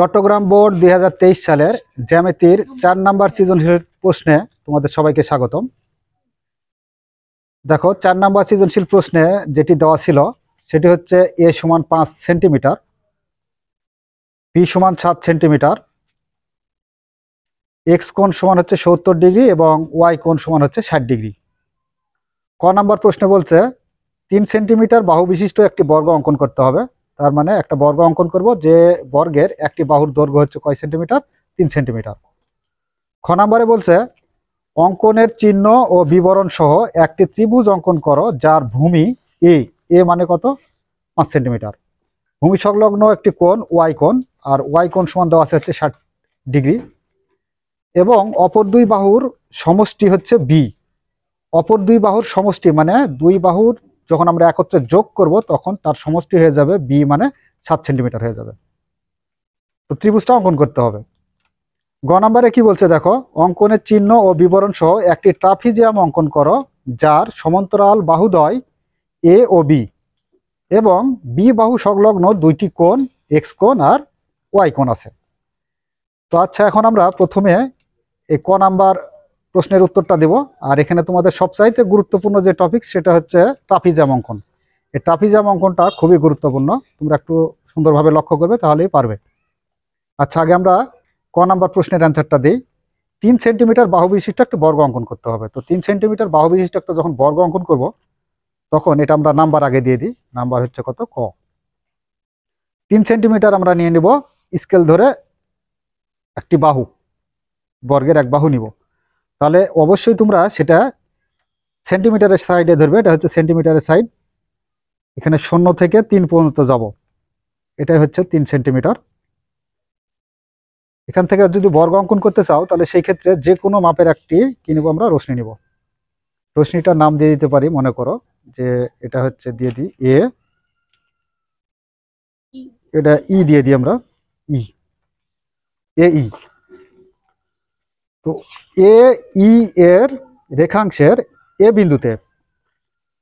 Chittagong board 2023 সালের জ্যামিতির 4 number সৃজনশীল প্রশ্নে তোমাদের সবাইকে স্বাগতম। দেখো 4 নাম্বার সৃজনশীল প্রশ্নে যেটি দেওয়া ছিল সেটি হচ্ছে a সমান 5 সেন্টিমিটার, b সমান 7 সেন্টিমিটার, x কোণ সমান হচ্ছে 70 ডিগ্রি এবং y কোণ সমান হচ্ছে 60 ডিগ্রি। ক নাম্বার প্রশ্নে বলছে 3 সেন্টিমিটার বাহু বিশিষ্ট একটি বর্গ অঙ্কন করতে হবে। তার মানে একটা বর্গ অঙ্কন করব যে বর্গের একটি বাহুর দৈর্ঘ্য হচ্ছে কয় সেন্টিমিটার? 3 সেন্টিমিটার। খ নাম্বারে বলছে অঙ্কনের চিহ্ন ও বিবরণ সহ একটি ত্রিভুজ অঙ্কন করো যার ভূমি এ মানে কত? 5 সেন্টিমিটার। ভূমি সংলগ্ন একটি কোণ ওয়াই কোণ, আর ওয়াই কোণ সমান দেওয়া আছে হচ্ছে 60 ডিগ্রি, এবং অপর দুই বাহুর সমষ্টি হচ্ছে বি। অপর দুই বাহুর সমষ্টি মানে দুই বাহুর যখন আমরা একত্রে যোগ করব তখন তার সমষ্টি হয়ে যাবে বি মানে 7 সেন্টিমিটার হয়ে যাবে। তো ত্রিভুজটা অঙ্কন করতে হবে। গ নাম্বারে কি বলছে দেখো, অঙ্কনের চিহ্ন ও বিবরণ সহ একটি ট্রাপিজিয়াম অঙ্কন করো যার সমান্তরাল বাহুদ্বয় এ ও বি এবং বি বাহু সংলগ্ন দুইটি কোণ এক্স কোণ আর ওয়াই কোণ আছে। তো আচ্ছা, এখন আমরা প্রথমে এই ক নাম্বার প্রশ্নের উত্তরটা দেব। আর এখানে তোমাদের সবচাইতে গুরুত্বপূর্ণ যে টপিক সেটা হচ্ছে ট্রাপিজিয়াম অঙ্কন। এই ট্রাপিজিয়াম অঙ্কনটা খুবই গুরুত্বপূর্ণ, তোমরা একটু সুন্দরভাবে লক্ষ্য করবে তাহলেই পারবে। আচ্ছা, আগে আমরা ক নাম্বার প্রশ্নের অ্যান্সারটা দিই। 3 সেন্টিমিটার বাহু বিশিষ্ট একটা বর্গ অঙ্কন করতে হবে। তো 3 সেন্টিমিটার বাহু বিশিষ্ট একটা যখন বর্গ অঙ্কন করব তখন এটা আমরা নাম্বার আগে দিয়ে দিই। নাম্বার হচ্ছে কত? ক। 3 সেন্টিমিটার আমরা নিয়ে নিব স্কেল ধরে একটি বাহু, বর্গের এক বাহু নিব। তাহলে অবশ্যই তোমরা সেটা সেন্টিমিটারের সাইডে ধরবে। এটা হচ্ছে সেন্টিমিটারের সাইড, এখানে 0 থেকে 3 পর্যন্ত যাব, এটাই হচ্ছে 3 সেন্টিমিটার। এখান থেকে যদি বর্গ অঙ্কন করতে চাও তাহলে সেই ক্ষেত্রে যে কোনো মাপের একটি কি নিব? আমরা রশ্মি নিব। রশ্মিটার নাম দিয়ে দিতে পারি, মনে করো যে এটা হচ্ছে দিয়ে দিই এ, এটা ই দিয়ে দিই আমরা, ই এ ই। তো এ ই এর রেখাংশের এ বিন্দুতে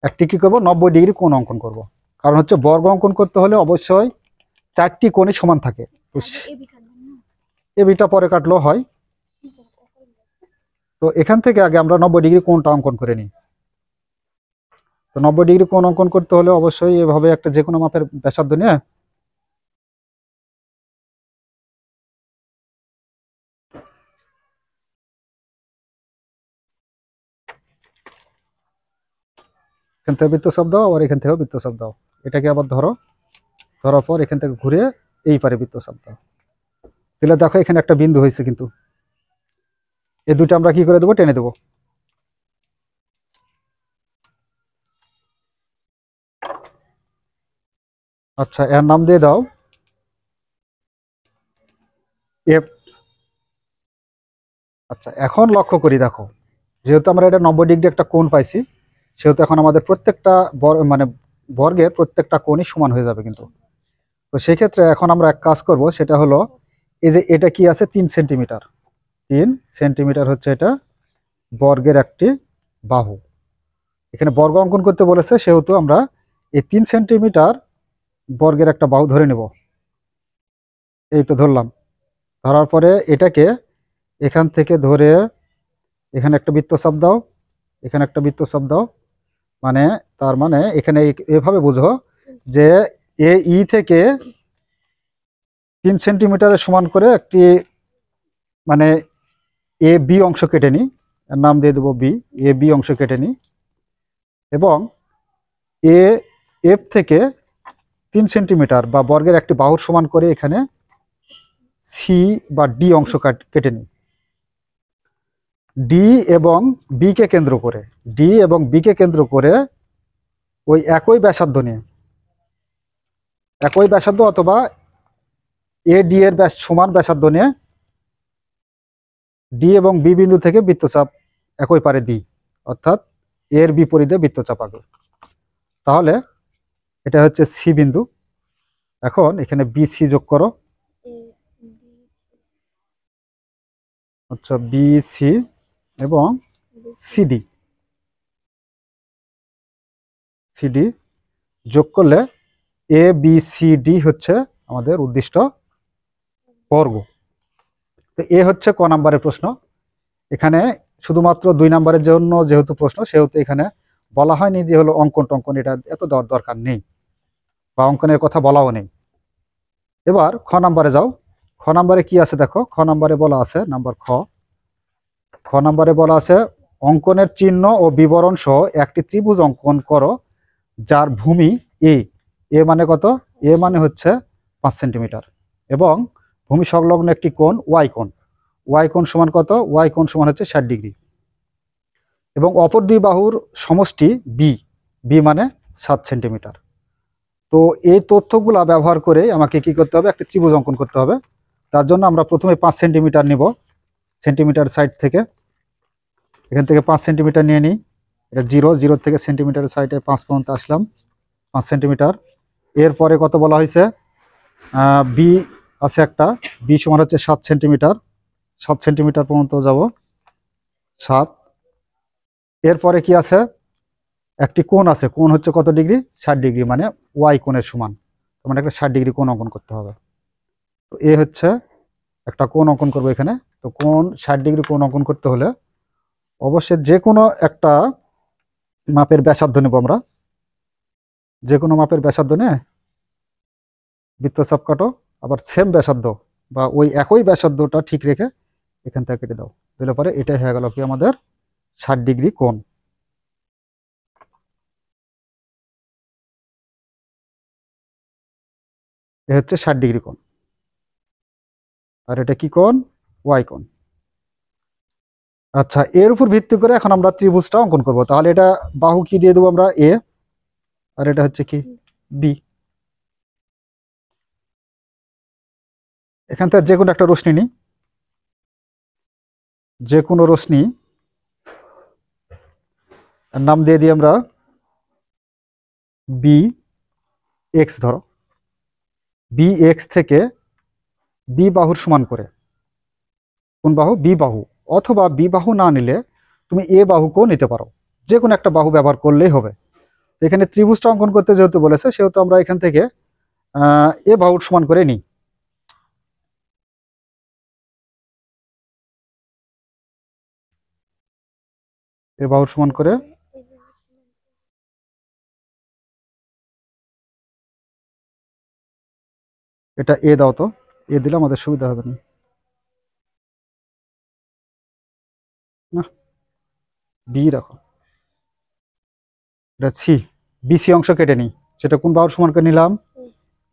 একটি কি করব? 90 ডিগ্রি কোণ অঙ্কন করব। কারণ হচ্ছে বর্গ অঙ্কন করতে হলে অবশ্যই 4টি কোণই সমান থাকে। তো এ বিটা পরে কাটলেও হয়। তো এখান থেকে আগে আমরা 90 ডিগ্রি কোণটা অঙ্কন করে নিই। তো 90 ডিগ্রি কোণ অঙ্কন করতে হলে অবশ্যই এভাবে একটা যে কোনো মাপের ব্যাসার্ধ নিয়ে এখান থেকে বৃত্তচাপ দাও, আবার এখান থেকেও বৃত্তচাপ দাও। এটাকে আবার ধরো, ধরার পর এখান থেকে ঘুরে এই পারে বৃত্তচাপ দাও। তাহলে দেখো এখানে একটা বিন্দু হয়েছে, কিন্তু এই দুটো আমরা কি করে দেবো? টেনে দেবো। আচ্ছা, এর নাম দিয়ে দাও এফ। আচ্ছা, এখন লক্ষ্য করি, দেখো যেহেতু আমরা এটা 90 ডিগ্রি একটা কোণ পাইছি, সেহেতু এখন আমাদের প্রত্যেকটা মানে বর্গের প্রত্যেকটা কোণই সমান হয়ে যাবে। কিন্তু তো সেই ক্ষেত্রে এখন আমরা এক কাজ করব, সেটা হলো এই যে এটা কি আছে? 3 সেন্টিমিটার। 3 সেন্টিমিটার হচ্ছে এটা বর্গের একটি বাহু। এখানে বর্গ অঙ্কন করতে বলেছে, সেহেতু আমরা এই 3 সেন্টিমিটার বর্গের একটা বাহু ধরে নেব। এই তো ধরলাম। ধরার পরে এটাকে এখান থেকে ধরে এখানে একটা বৃত্তচাপ দাও, এখানে একটা বৃত্তচাপ দাও। মানে তার মানে এখানে এভাবে বুঝো যে এ ই থেকে 3 সেন্টিমিটারের সমান করে একটি মানে এ বি অংশ কেটে নিই, এর নাম দিয়ে দেবো বি। এ বি অংশ কেটে নিই এবং এ এফ থেকে 3 সেন্টিমিটার বা বর্গের একটি বাহুর সমান করে এখানে সি বা ডি অংশ কেটে নিই। ডি এবং বি কে কেন্দ্র করে, ডি এবং বি কে কেন্দ্র করে ওই একই ব্যাসার্ধ নিয়ে, একই ব্যাসার্ধ অথবা এ ডি এর সমান ব্যাসার্ধ নিয়ে ডি এবং বি বিন্দু থেকে বৃত্তচাপ একই পারে দিই, অর্থাৎ এর বিপরীতে বৃত্তচাপ আঁকো। তাহলে এটা হচ্ছে সি বিন্দু। এখন এখানে বি সি যোগ করো। আচ্ছা, বি সি এবং সিডি, সিডি যোগ করলে এ বি সি ডি হচ্ছে আমাদের উদ্দিষ্ট বর্গ। তো এ হচ্ছে ক নাম্বারের প্রশ্ন। এখানে শুধুমাত্র 2 নাম্বারের জন্য যেহেতু প্রশ্ন, সেহেতু এখানে বলা হয়নি যে হলো অঙ্কন টঙ্কন, এটা এত দরকার নেই বা অঙ্কনের কথা বলাও নেই। এবার খ নাম্বারে যাও। খ নাম্বারে কি আছে দেখো, খ নাম্বারে বলা আছে নাম্বার খ। খ নাম্বারে বলা আছে অঙ্কনের চিহ্ন ও বিবরণ সহ একটি ত্রিভুজ অঙ্কন করো যার ভূমি এ। এ মানে কত? এ মানে হচ্ছে 5 সেন্টিমিটার এবং ভূমি সংলগ্ন একটি কোণ ওয়াই কোণ। ওয়াই কোণ সমান কত? ওয়াই কোণ সমান হচ্ছে 60 ডিগ্রি এবং অপর দুই বাহুর সমষ্টি বি। বি মানে 7 সেন্টিমিটার। তো এই তথ্যগুলা ব্যবহার করে আমাকে কি করতে হবে? একটা ত্রিভুজ অঙ্কন করতে হবে। তার জন্য আমরা প্রথমে 5 সেন্টিমিটার নিব, সেন্টিমিটার সাইড থেকে। এখান থেকে 5 সেন্টিমিটার নিয়ে নিই। এটা জিরো, জিরো থেকে সেন্টিমিটারের সাইডে 5 পর্যন্ত আসলাম, 5 সেন্টিমিটার। এরপরে কত বলা হয়েছে? বি আছে একটা, বি সমান হচ্ছে 7 সেন্টিমিটার। 7 সেন্টিমিটার পর্যন্ত যাব, 7। এরপরে কি আছে? একটি কোণ আছে, কোণ হচ্ছে কত ডিগ্রি? 60 ডিগ্রি, মানে ওয়াই কোণের সমান। তার মানে একটা 60 ডিগ্রি কোণ অঙ্কন করতে হবে। তো এ হচ্ছে একটা কোণ অঙ্কন করবো এখানে। তো কোণ 60 ডিগ্রি কোণ অঙ্কন করতে হলে অবশ্যই যে কোনো একটা মাপের ব্যাসার্ধ নেব আমরা। যে কোনো মাপের ব্যাসার্ধ নিয়ে বৃত্তচাপ কাটো, আবার সেম ব্যাসার্ধ বা ওই একই ব্যাসার্ধটা ঠিক রেখে এখান থেকে কেটে দাও। দিলে পরে এটাই হয়ে গেল কি আমাদের 60 ডিগ্রি কোণ। এ হচ্ছে 60 ডিগ্রি কোণ। আর এটা কি কোণ? ওয়াই কোণ। আচ্ছা, এর উপর ভিত্তি করে এখন আমরা ত্রিভুজটা অঙ্কন করব। তাহলে এটা বাহু কি দিয়ে দেবো আমরা? এ। আর এটা হচ্ছে কি? বি। এখান থেকে যে কোনো একটা রশ্মি নিই, যে কোনো রশ্মি নাম দিয়ে দিই আমরা বি এক্স। ধরো বি এক্স থেকে বি বাহুর সমান করে, কোন বাহু? বি বাহু। অথবা বি বাহু না নিলে তুমি এ বাহুকেও নিতে পারো, যে কোনো একটা বাহু ব্যবহার করলেই হবে। এখানে ত্রিভুজটা অঙ্কন করতে যেহেতু বলেছে, সেহেতু আমরা এখান থেকে এ বাহুর সমান করে নিই। এ বাহুর সমান করে এটা এ দাও তো। এ দিলে আমাদের সুবিধা হবে না। না, বি রাখো। এটা সি। বিসি অংশ কেটে নিই। সেটা কোন বাহুর সমান করে নিলাম?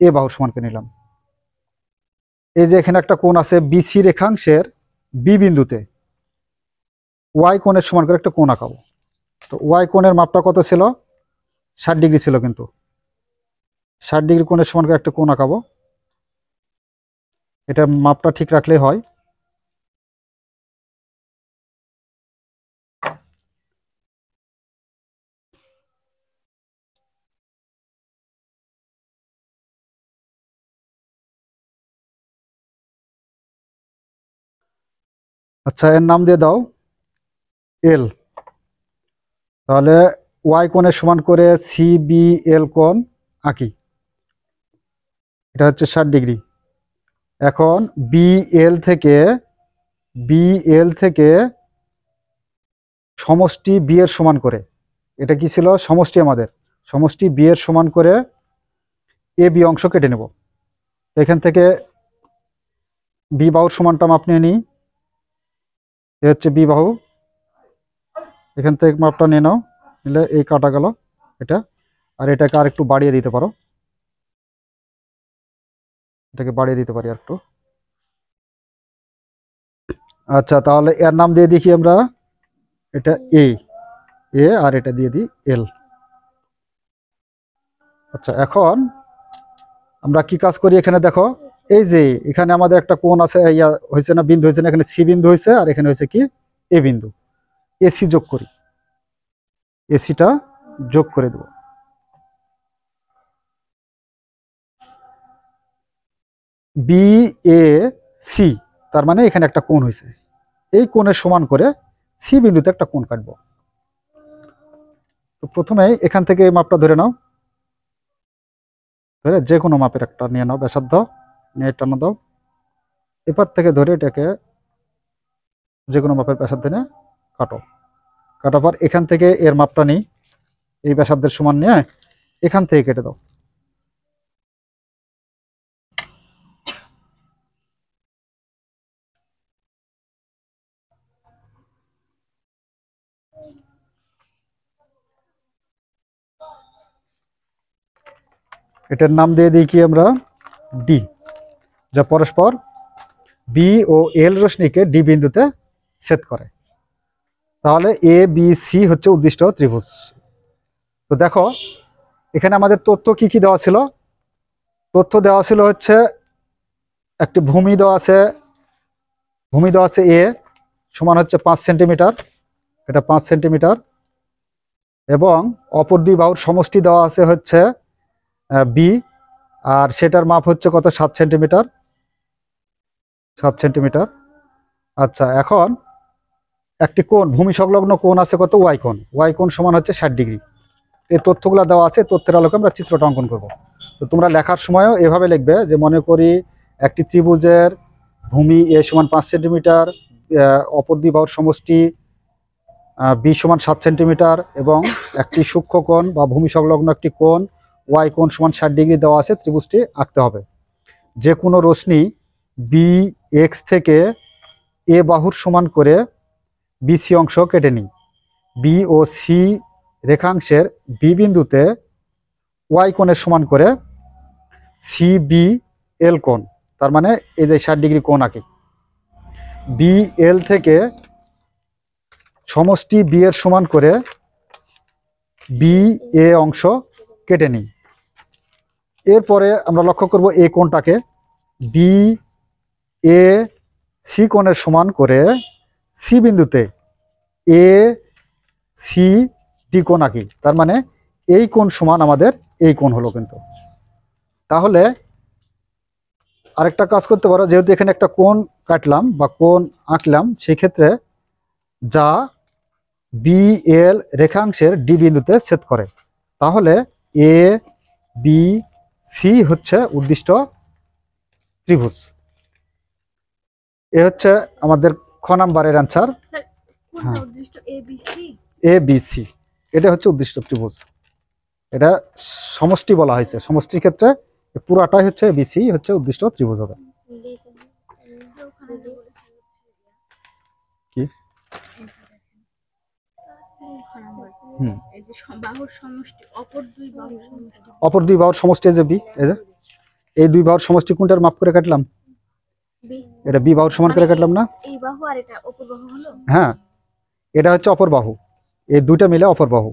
এ বাহুর সমান করে নিলাম। এই যে এখানে একটা কোণ আছে, বিসি রেখাংশের বি বিন্দুতে ওয়াই কোণের সমান করে একটা কোণ আঁকাবো। তো ওয়াই কোণের মাপটা কত ছিল? 60 ডিগ্রি ছিল, কিন্তু 60 ডিগ্রি কোণের সমান করে একটা কোণ আঁকাবো। এটা মাপটা ঠিক রাখলেই হয়। আচ্ছা, এর নাম দিয়ে দাও এল। তাহলে ওয়াই কোণের সমান করে সি বি এল কোণ আঁকি। এটা হচ্ছে 60 ডিগ্রি। এখন বি এল থেকে, বি এল থেকে সমষ্টি বি এর সমান করে, এটা কি ছিল? সমষ্টি আমাদের। সমষ্টি বি এর সমান করে এ বি অংশ কেটে নেব। এখান থেকে বি বাহুর সমানটা মাপ নিয়ে নিই। এ হচ্ছে বি বাহু। এখান থেকে মাপটা নিয়ে নাও, নিলে এই কাটা গেল এটা। আর এটাকে আর একটু বাড়িয়ে দিতে পারো, এটাকে বাড়িয়ে দিতে পারি আর একটু। আচ্ছা, তাহলে এর নাম দিয়ে দেখি আমরা, এটা এ। এ আর এটা দিয়ে দিই এল। আচ্ছা, এখন আমরা কি কাজ করি এখানে দেখো। এই যে এখানে আমাদের একটা কোণ আছে, ইয়া হয়েছে না, বিন্দু হয়েছে না? এখানে সি বিন্দু হয়েছে, আর এখানে হয়েছে কি? এ বিন্দু। এসি যোগ করি, এসিটা যোগ করে দেব। বি এ সি, তার মানে এখানে একটা কোণ হয়েছে। এই কোণের সমান করে সি বিন্দুতে একটা কোণ কাটবো। তো প্রথমে এখান থেকে এই মাপটা ধরে নাও, ধরে যে কোনো মাপের একটা নিয়ে নাও ব্যাসার্ধ, নিয়ে টানো দাও। এপার থেকে ধরে এটাকে যে কোনো মাপের ব্যাসার্ধ নিয়ে কাটো। কাটার পর এখান থেকে এর মাপটা নিই, এই ব্যাসার্ধের সমান নিয়ে এখান থেকে কেটে দাও। এটার নাম দিয়ে দিই কি আমরা, ডি, যা পরস্পর বি ও এল রশ্মিকে ডি বিন্দুতে ছেদ করে। তাহলে এ বি সি হচ্ছে উদ্দিষ্ট ত্রিভুজ। তো দেখো এখানে আমাদের তথ্য কি কি দেওয়া ছিল। তথ্য দেওয়া ছিল হচ্ছে একটি ভূমি দেওয়া আছে এ সমান হচ্ছে 5 সেন্টিমিটার, এটা 5 সেন্টিমিটার, এবং অপর দুই বাহুর সমষ্টি দেওয়া আছে হচ্ছে বি, আর সেটার মাপ হচ্ছে কত, 7 সেন্টিমিটার, 7 সেন্টিমিটার। আচ্ছা, এখন একটি কোণ, ভূমি সংলগ্ন কোণ আছে কত, ওয়াই কোণ সমান হচ্ছে 60 ডিগ্রি। এই তথ্যগুলো দেওয়া আছে, তথ্যের আলোকে আমরা চিত্রটা অঙ্কন করব। তো তোমরা লেখার সময়ও এভাবে লিখবে যে মনে করি একটি ত্রিভুজের ভূমি এ সমান 5 সেন্টিমিটার, অপর দুই বাহুর সমষ্টি বি সমান 7 সেন্টিমিটার, এবং একটি সূক্ষ্ম কোণ বা ভূমি সংলগ্ন একটি কোণ ওয়াই কোণ সমান 60 ডিগ্রি দেওয়া আছে, ত্রিভুজটি আঁকতে হবে। যে কোনো রশ্মি বি এক্স থেকে এ বাহুর সমান করে বিসি অংশ কেটে নিই। বি ও সি রেখাংশের বি বিন্দুতে ওয়াই কোণের সমান করে সি বি এল কোণ, তার মানে এই যে 60 ডিগ্রি কোণ আঁকি। বি এল থেকে সমষ্টি বি এর সমান করে বি এ অংশ কেটে নিই। এরপরে আমরা লক্ষ্য করব এই কোণটাকে বি এ সি কোণের সমান করে সি বিন্দুতে এ সি ডি কোণ আঁকি। তার মানে এই কোণ সমান আমাদের এই কোণ হলো। কিন্তু তাহলে আরেকটা কাজ করতে পারো, যেহেতু এখানে একটা কোণ কাটলাম বা কোণ আঁকলাম, সেই ক্ষেত্রে যা বি এল রেখাংশের ডি বিন্দুতে ছেদ করে, তাহলে এ বি সি হচ্ছে উদ্দিষ্ট ত্রিভুজ। এ হচ্ছে আমাদের খ নাম্বারের অ্যান্সার। হ্যাঁ, এ বি সি, এটা হচ্ছে উদ্দিষ্ট ত্রিভুজ। এটা সমষ্টি বলা হয়েছে, সমষ্টির ক্ষেত্রে পুরাটাই হচ্ছে বিসি হচ্ছে উদ্দিষ্ট ত্রিভুজ হবে। কি অপর দুই বাহুর সমষ্টি যে বি, এই দুই বাহুর সমষ্টি কোনটার মাপ করে কাটলাম, এটা বি বাহুর সমান করে কাটলাম না। হ্যাঁ, এটা হচ্ছে অপর বাহু, এই দুইটা মিলে অপর বাহু,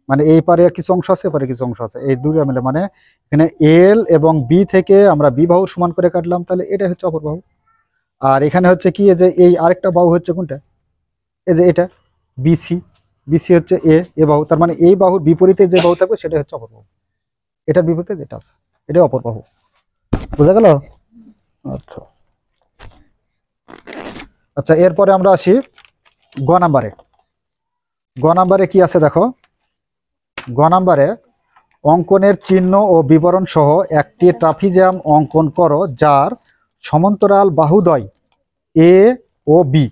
মানে এই পারে কিছু অংশ আছে, এপারে কিছু অংশ আছে, এই দুইটা মিলে মানে এখানে এল এবং বি থেকে আমরা বি বাহু সমান করে কাটলাম, তাহলে এটা হচ্ছে অপর বাহু। আর এখানে হচ্ছে কি, যে এই আরেকটা বাহু হচ্ছে কোনটা, এই যে এটা বিসি, বিসি হচ্ছে এ বাহু, তার মানে এই বাহুর বিপরীতে যে বাহু থাকবে সেটা হচ্ছে অপর বাহু, এটার বিপরীতে যেটা আছে এটা অপর বাহু। বোঝা গেল? আচ্ছা আচ্ছা, এরপরে আমরা আসি গ নাম্বারে। গ নাম্বারে কি আছে দেখো, গ নাম্বারে অঙ্কনের চিহ্ন ও বিবরণ সহ একটি ট্রাপিজাম অঙ্কন করো যার সমান্তরাল বাহুদ্বয় এ ও বি।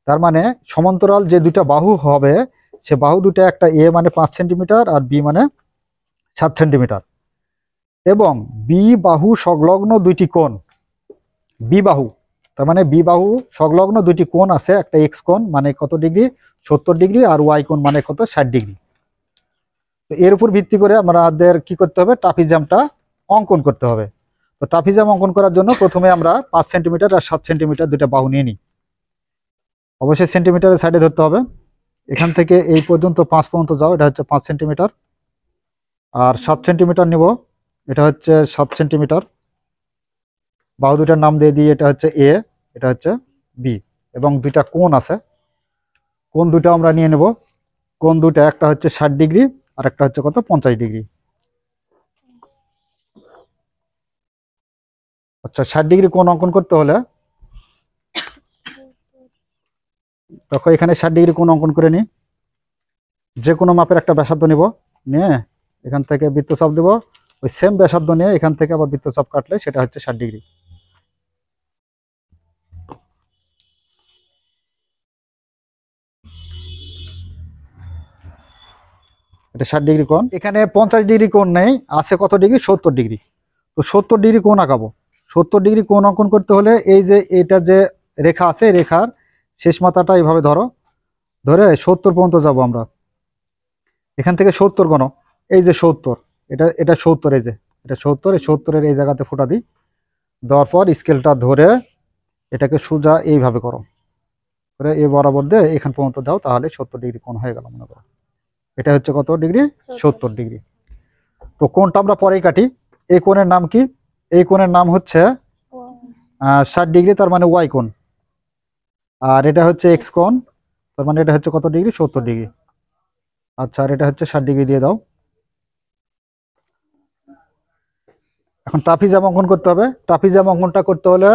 তার মানে সমান্তরাল যে দুটা বাহু হবে সে বাহু দুটা, একটা এ মানে 5 সেন্টিমিটার আর বি মানে 7 সেন্টিমিটার, এবং বি বাহু সংলগ্ন দুইটি কোণ, বি বাহু, তার মানে বি বাহু সংলগ্ন দুইটি কোণ আছে, একটা এক্স কোণ মানে কত ডিগ্রি, 70 ডিগ্রি, আর ওয়াই কোণ মানে কত, 60 ডিগ্রি। তো এর উপর ভিত্তি করে আমাদের কি করতে হবে, ট্রাপিজামটা অঙ্কন করতে হবে। তো ট্রাপিজাম অঙ্কন করার জন্য প্রথমে আমরা 5 সেন্টিমিটার আর 7 সেন্টিমিটার দুইটা বাহু নিয়ে নিই। অবশ্যই সেন্টিমিটারের সাইডে ধরতে হবে, এখান থেকে এই পর্যন্ত 5 পর্যন্ত যাও, এটা হচ্ছে 5 সেন্টিমিটার, আর 7 সেন্টিমিটার নেব, এটা হচ্ছে 7 সেন্টিমিটার। বাহু দুটার নাম দিয়ে দিই, এটা হচ্ছে এ, এটা হচ্ছে বি, এবং দুইটা কোণ আছে, কোণ দুটো আমরা নিয়ে নেব। কোণ দুটা, একটা হচ্ছে 60 ডিগ্রি আর একটা হচ্ছে কত, 50 ডিগ্রি। আচ্ছা, 60 ডিগ্রি কোণ অঙ্কন করতে হলে তখন এখানে 60 ডিগ্রি কোণ অঙ্কন করে নিই। যে কোনো মাপের একটা ব্যাসার্ধ নিব, নিয়ে এখান থেকে বৃত্তচাপ দেব, ওই সেম ব্যাসার্ধ নিয়ে এখান থেকে আবার বৃত্তচাপ কাটলে সেটা হচ্ছে 60 ডিগ্রি। এটা 60 ডিগ্রি কোণ। এখানে 50 ডিগ্রি কোণ নেই, আছে কত ডিগ্রি? 70 ডিগ্রি। তো 70 ডিগ্রি কোণ আঁকাবো। 70 ডিগ্রি কোণ অঙ্কন করতে হলে এই যে এটা যে রেখা আছে, রেখার শেষ মাথাটা এইভাবে ধরো, ধরে 70 পর্যন্ত যাব আমরা। এখান থেকে 70 গণ, এই যে 70, এটা 70, এই যে এটা 70, এই 70-এর এই জায়গাতে ফোঁটা দিই, দেওয়ার পর স্কেলটা ধরে এটাকে সোজা এইভাবে করো, করে এ বরাবর দিয়ে এখান পর্যন্ত দাও, তাহলে 70 ডিগ্রি কোণ হয়ে গেল মনে করো। এটা হচ্ছে কত ডিগ্রি? 70 ডিগ্রি। তো কোণটা আমরা পরেই কাটি। এই কোণের নাম কি? এই কোণের নাম হচ্ছে 60 ডিগ্রি, তার মানে ওয়াই কোণ। আর এটা হচ্ছে এক্স কোণ, তার মানে এটা হচ্ছে কত ডিগ্রি? 70 ডিগ্রি। আচ্ছা, আর এটা হচ্ছে 60 ডিগ্রি দিয়ে দাও। এখন ট্রাপিজাম অঙ্কন করতে হবে। ট্রাপিজাম অঙ্কনটা করতে হলে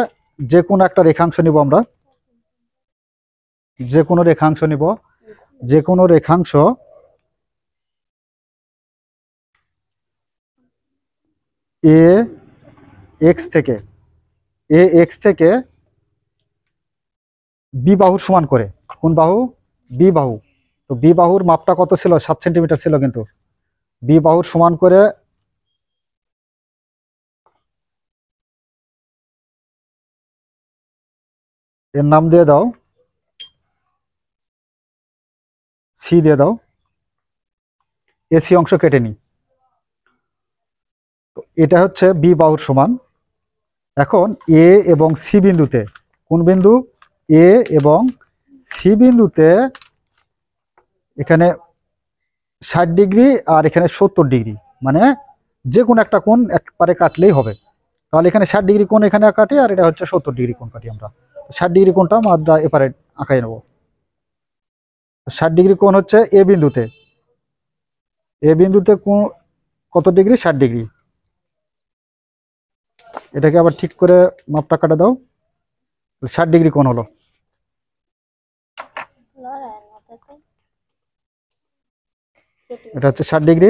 যে কোনো একটা রেখাংশ নিব আমরা, যে কোনো রেখাংশ নিব, যে কোনো রেখাংশ এ এক্স থেকে, এ এক্স থেকে বি বাহুর সমান করে। কোন বাহু? বি বাহু। তো বি বাহুর মাপটা কত ছিল? 7 সেন্টিমিটার ছিল, কিন্তু বি বাহুর সমান করে এর নাম দিয়ে দাও সি, দিয়ে দাও। এসি অংশ কেটে নিই। তো এটা হচ্ছে বি বাহুর সমান। এখন এ এবং সি বিন্দুতে, কোন বিন্দু? এ এবং সি বিন্দুতে এখানে 60 ডিগ্রি আর এখানে 70 ডিগ্রি, মানে যে কোনো একটা কোণ একবারে কাটলেই হবে। তাহলে এখানে 60 ডিগ্রি কোণ এখানে কাটি, আর এটা হচ্ছে 70 ডিগ্রি কোণ কাটি আমরা। 60 ডিগ্রি কোণটা আমরা এপারে আঁকাই নেব। 60 ডিগ্রি কোণ হচ্ছে এ বিন্দুতে, এ বিন্দুতে কত ডিগ্রি? 60 ডিগ্রি। এটাকে আবার ঠিক করে মাপটা কাটা দাও, 60 ডিগ্রি কোণ হলো। এটা হচ্ছে 60 ডিগ্রি।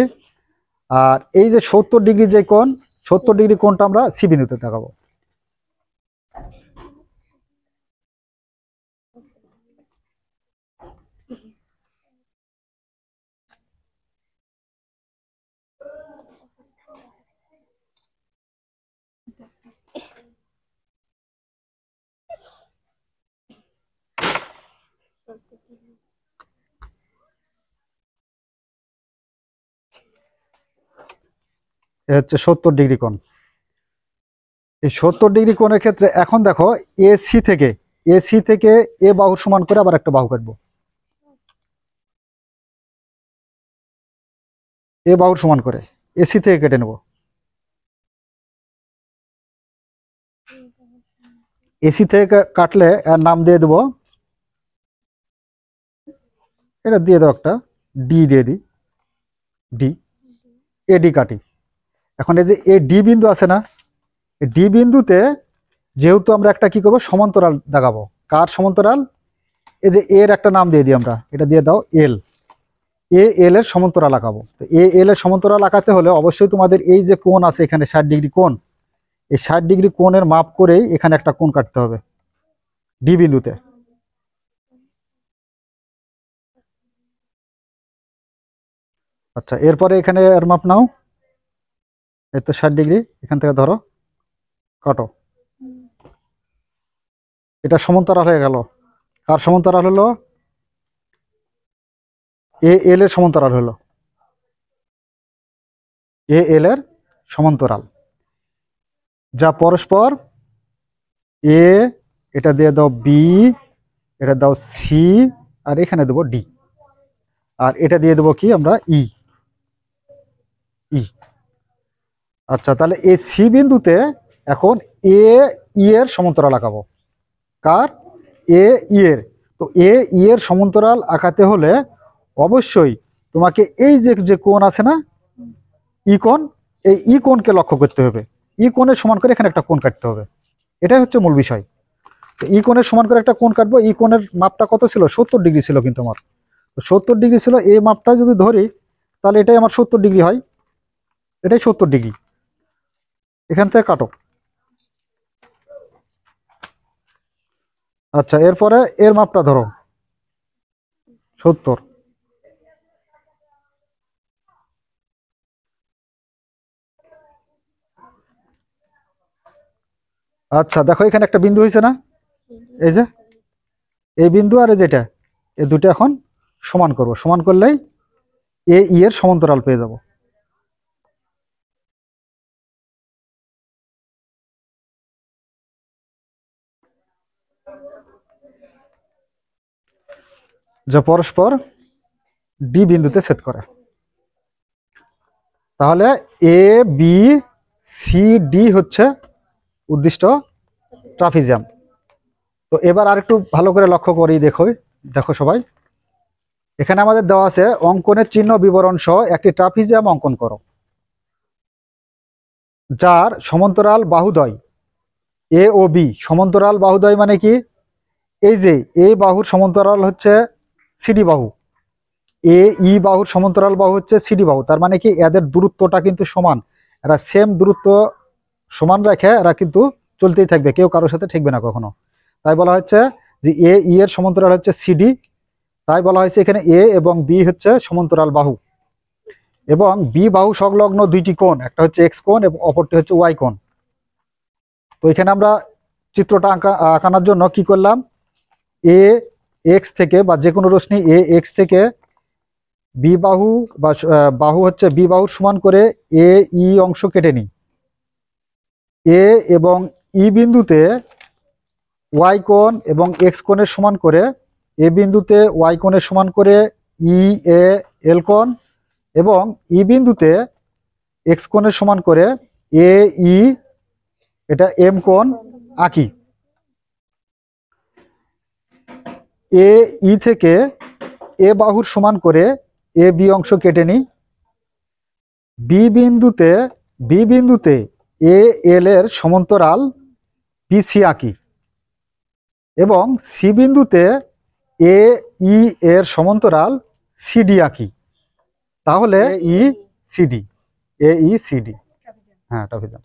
আর এই যে 70 ডিগ্রি যে কোণ, 70 ডিগ্রি কোণটা আমরা সি বিন্দুতে দেখাবো। এ হচ্ছে 70 ডিগ্রি কোণ। এই 70 ডিগ্রি কোণের ক্ষেত্রে এখন দেখো, এসি থেকে, এসি থেকে এ বাহুর সমান করে আবার একটা বাহু কাটবো। এ বাহুর সমান করে এসি থেকে কেটে নেব। এসি থেকে কাটলে এর নাম দিয়ে দেবো, এটা দিয়ে দাও একটা ডি দিয়ে দিই, ডি। এডি কাটি। এখন এই যে এ ডি বিন্দু আছে না, এই ডি বিন্দুতে যেহেতু আমরা একটা কি করবো? সমান্তরাল দেখাবো। কার সমান্তরাল? এই যে এর একটা নাম দিয়ে দিই আমরা, এটা দিয়ে দাও এল। এ এল এর সমান্তরাল আঁকাবো। তো এ এল এর সমান্তরাল আঁকাতে হলে অবশ্যই তোমাদের এই যে কোণ আছে এখানে 60 ডিগ্রি কোণ, এই 60 ডিগ্রি কোণের মাপ করেই এখানে একটা কোণ কাটতে হবে ডি বিন্দুতে। আচ্ছা, এরপরে এখানে এর মাপ নাও। এই তো 60 ডিগ্রি, এখান থেকে ধরো, কাটো। এটা সমান্তরাল হয়ে গেল। কার সমান্তরাল হলো? এ এল এর সমান্তরাল হলো, এ এল এর সমান্তরাল, যা পরস্পর এ, এটা দিয়ে দাও বি, এটা দাও সি, আর এখানে দেবো ডি, আর এটা দিয়ে দেবো কি আমরা? ই, ই। আচ্ছা, তাহলে এই সি বিন্দুতে এখন এ ই এর সমান্তরাল আঁকাবো। কার? এ ই এর। তো এ ই এর সমান্তরাল আঁকাতে হলে অবশ্যই তোমাকে এই যে যে কোণ আছে না, ই কোণ, এই ই কোণকে লক্ষ্য করতে হবে। ই কোণের সমান করে এখানে একটা কোণ কাটতে হবে। এটাই হচ্ছে মূল বিষয়। তো ই কোণের সমান করে একটা কোণ কাটবো। ই কোণের মাপটা কত ছিল? 70 ডিগ্রি ছিল, কিন্তু আমার তো 70 ডিগ্রি ছিল। এই মাপটা যদি ধরি তাহলে এটাই আমার 70 ডিগ্রি হয়, এটাই 70 ডিগ্রি। এখান থেকে কাটো। আচ্ছা, এরপরে এর মাপটা ধরো 70। আচ্ছা দেখো এখানে একটা বিন্দু হয়েছে না, এই যে এই বিন্দু আর এই যেটা, এই দুটো এখন সমান করব, সমান করলেই এ ই এর সমান্তরাল পেয়ে যাব। যা পরস্পর ডি বিন্দুতে ছেদ করে। তাহলে এ বি সি ডি হচ্ছে উদ্দিষ্ট ট্রাপিজিয়াম। তো এবার আরেকটু ভালো করে লক্ষ্য করি, দেখো দেখো সবাই, এখানে আমাদের দেওয়া আছে অঙ্কনের চিহ্ন বিবরণ সহ একটি ট্রাপিজিয়াম অঙ্কন করো যার সমান্তরাল বাহুদ্বয় এ ও বি। সমান্তরাল বাহুদ্বয় মানে কি, এই যে এই বাহুর সমান্তরাল হচ্ছে সিডি বাহু, এ ই বাহুর সমান্তরাল বাহু হচ্ছে সিডি বাহু। তার মানে কি এদের দূরত্বটা কিন্তু সমান, এরা সেম দূরত্ব সমান রেখে এরা কিন্তু চলতেই থাকবে, কেউ কারোর সাথে ঠেকবে না কখনো। তাই বলা হচ্ছে যে এ ই এর সমান্তরাল হচ্ছে সিডি, তাই বলা হয়েছে এখানে এ এবং বি হচ্ছে সমান্তরাল বাহু, এবং বি বাহু সংলগ্ন দুইটি কোণ, একটা হচ্ছে এক্স কোণ এবং অপরটি হচ্ছে ওয়াই কোণ। তো এখানে আমরা চিত্রটা আঁকানোর জন্য কি করলাম, এ এক্স থেকে বা যে কোনো রশ্মি এ এক্স থেকে বি বাহু বা বাহু হচ্ছে বি বাহুর সমান করে এ ই অংশ কেটে নিই। এ এবং ই বিন্দুতে ওয়াই কোণ এবং এক্স কোণের সমান করে, এ বিন্দুতে ওয়াই কোণের সমান করে ই এ এল কোণ, এবং ই বিন্দুতে এক্স কোণের সমান করে এ ই এটা এম কোণ আঁকি। এ ই থেকে এ বাহুর সমান করে এ বি অংশ কেটে নিই। বি বিন্দুতে এ এল এর সমান্তরাল বিসি আঁকি, এবং সি বিন্দুতে এ ই এর সমান্তরাল সিডি আঁকি। তাহলে ই সিডি, এ ই সিডি, হ্যাঁ ট্রাপিজিয়াম।